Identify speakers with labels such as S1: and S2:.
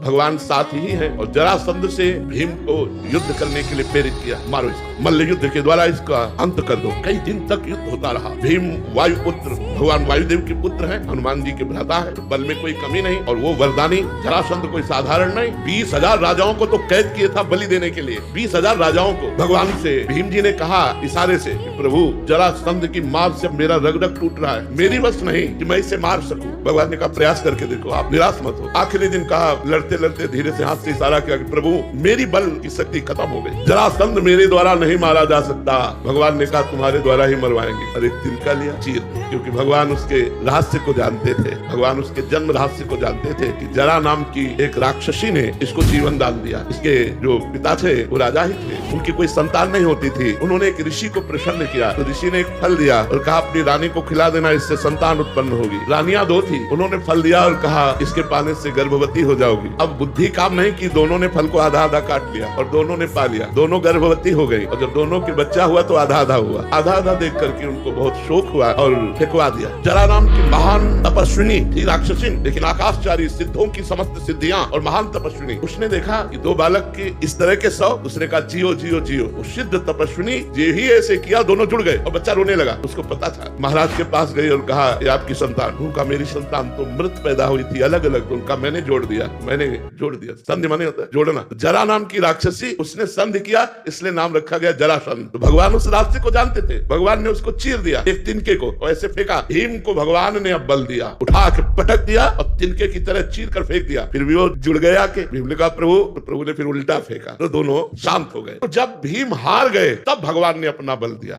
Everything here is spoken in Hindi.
S1: भगवान साथ ही है। और जरासंध से भीम को युद्ध करने के लिए प्रेरित किया, मारो इसको, मल्ल युद्ध के द्वारा इसका अंत कर दो। कई दिन तक युद्ध होता रहा। भीम वायुपुत्र, भगवान वायुदेव के पुत्र है, हनुमान जी के भ्राता है, बल में कोई कमी नहीं, और वो वरदानी जरासंध कोई साधारण नहीं। 20,000 राजाओं को तो कैद किए था बलि देने के लिए, 20,000 राजाओं को। भगवान से भीम जी ने कहा इशारे से, प्रभु जरासंध की मार से मेरा रग रग टूट रहा है, मेरी बस नहीं कि मैं इसे मार सकूं। भगवान ने कहा प्रयास करके देखो, आप निराश मत हो। आखिरी दिन कहा, लड़ते लड़ते धीरे से हाथ से इशारा किया कि प्रभु मेरी बल की शक्ति खत्म हो गई, जरासंध मेरे द्वारा नहीं मारा जा सकता। भगवान ने कहा तुम्हारे द्वारा ही मरवाएंगे। और एक तिनका लिया, चीर, क्योंकि भगवान उसके रहस्य को जानते थे, भगवान उसके जन्म रहस्य को जानते थे कि जरा नाम की एक राक्षसी ने इसको जीवन दान दिया। इसके जो पिता थे वो राजा ही थे, उनकी कोई संतान नहीं होती थी। उन्होंने एक ऋषि को प्रसन्न किया, तो ऋषि ने एक फल दिया और कहा अपनी रानी को खिला देना, इससे संतान उत्पन्न होगी। रानियां 2 थी, उन्होंने फल दिया और कहा इसके पाने से गर्भवती हो जाओगी। अब बुद्धि काम नहीं की, दोनों ने फल को आधा आधा काट लिया और दोनों ने पा लिया, दोनों गर्भवती हो गई। और जब दोनों के बच्चा हुआ तो आधा आधा हुआ। आधा आधा देख करके उनको बहुत शोक हुआ और फेंकवा दिया। जरा नाम की महान तपस्विनी थी राक्षसी, लेकिन आकाशचारी, सिद्धों की समस्त सिद्धियां और महान तपस्विनी। उसने देखा कि 2 बालक की इस तरह के 100, उसने कहा जियो जियो जियो। वो सिद्ध तपस्विनी जे ही ऐसे किया, दोनों जुड़ गए और बच्चा रोने लगा। उसको पता था, महाराज के पास गई और कहा ये आपकी संतान। उनका मेरी संतान तो मृत पैदा हुई थी अलग अलग, तो उनका मैंने जोड़ दिया, मैंने जोड़ दिया। संधि माने होता है जोड़ना। जरा नाम की राक्षसी, उसने संधि किया, इसलिए नाम रखा गया जरासंध। तो भगवान उस रास्ते को जानते थे, भगवान ने उसको चीर दिया एक तिनके को और ऐसे फेंका। भीम को भगवान ने अब बल दिया, उठा के पटक दिया और तिनके की तरह चीर कर फेंक दिया। फिर भी वो जुड़ गया के भीम ने कहा प्रभु, तो प्रभु ने फिर उल्टा फेंका, तो दोनों शांत हो गए। तो जब भीम हार गए तब भगवान ने अपना बल दिया।